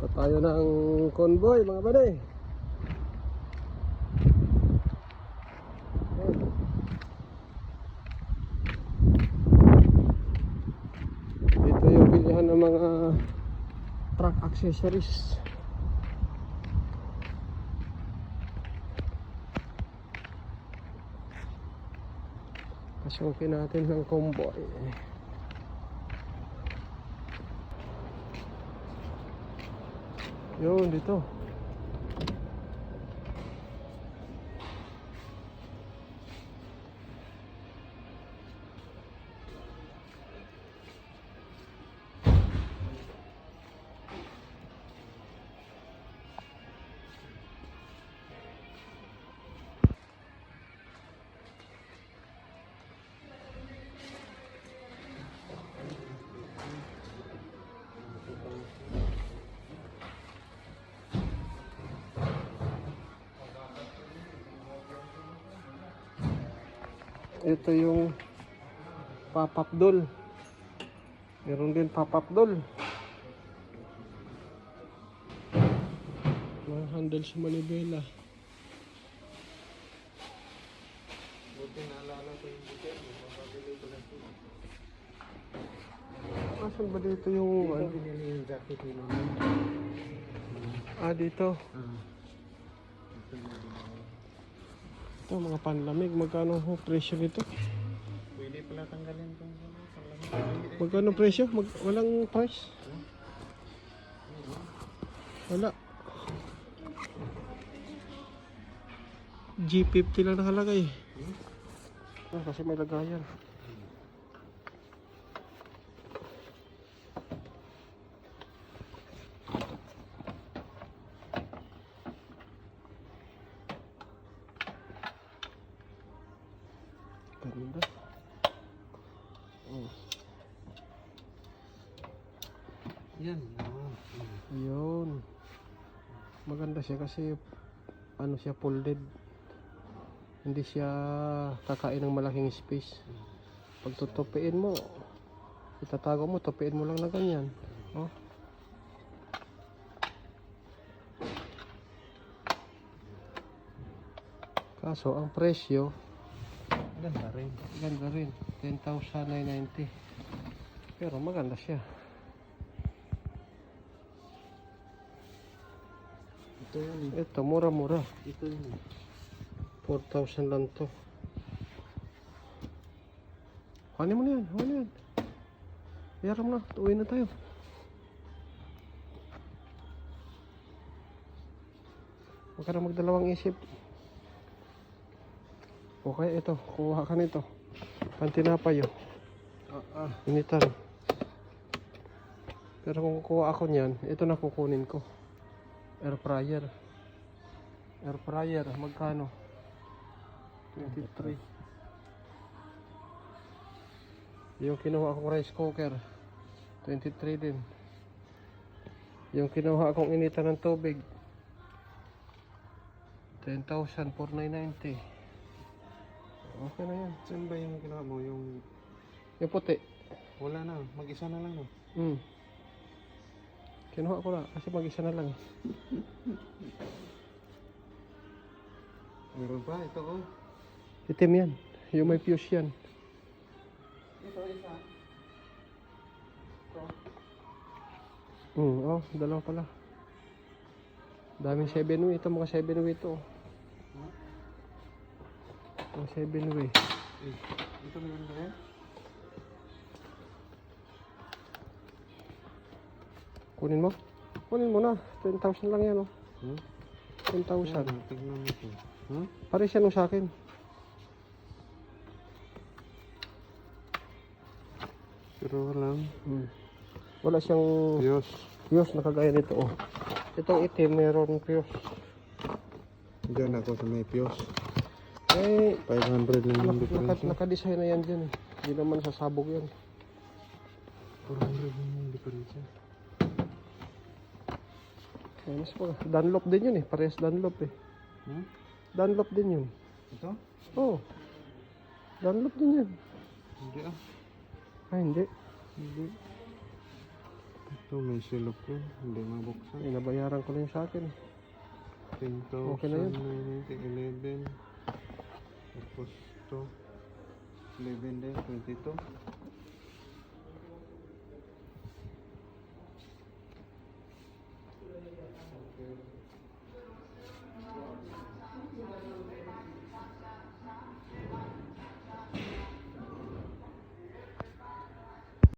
Pa tayo ng convoy mga bade. Ito yung bilihan ng mga truck accessories. Pasukin natin ng convoy. Yun, dito. Ito yung pop-up doll. Meron din pop-up doll. Mga handle sa manibela. Buti naalala ko yung buti. Mapapili ko lang ito. Asan ba dito yung... Dito binili yung jacket ni Mama. Ah, dito. Ito, mga panlamig. Magkano ho presyo nito? Pwede pala tanggalin itong panlamig. Magkano presyo? Walang price? Wala. G50 lang nakalagay. Ah, kasi may lagayan. Ganda. Oh. Yan. Yun. Maganda siya kasi ano siya, folded. Hindi siya kakain ng malaking space. Pag tutupiin mo, itatago mo, tupiin mo lang na ganyan. Oh. Kaso ang presyo Ganda rin. ganda rin, 10,990. Pero maganda siya. Ito yun. Ito, mura-mura. Ito yun. 4,000 lang to. Kunin mo na yan, kunin mo yan. Yaram na, uwi na tayo. Huwag ka na magdalawang isip. Okay, ito, kuha ka nito. Pantinapay yun. Initan. Pero kung kuha ako niyan, ito na kukunin ko. Air fryer. Air fryer, magkano? 23. Yung kinuha akong rice cooker, 23 din. Yung kinuha akong initan ng tubig, 10,490. Okay na yan. Saan ba yung ginawa mo? Yung puti. wala na. Mag-isa na lang. No? Kinuha ko na kasi mag-isa na lang. Meron pa. Ito oh. Itim yan. Yung may fuse yan. Ito isa. Oh, dalawa pala. Daming 7-way. Ito mga 7-way ito. Mga 7-way. Ito meron ba yan? Kunin mo? Kunin mo na. 10,000 lang yan, oh. 10,000. Tignan mo ito. Pare siya nung sa akin. Pero lang. Wala siyang fuse na kagaya nito, oh. Itong itim, meron fuse. Diyan ako sa may fuse. Eh, 500 lang yung difference. naka-design na yan dyan, eh. Hindi naman sasabog yan. 400 lang yung difference. Mas pa. Dunlop din yun, eh. Parehas Dunlop, eh. Dunlop din yun. Ito? Oh. Dunlop din yan. Hindi ah. Ay, hindi. Hindi. Ito may silop yun. Hindi mabuksan. Inabayaran ko na yun sa akin. 10,000. Okay na yun. 11. Tapos ito. 11 din. 22.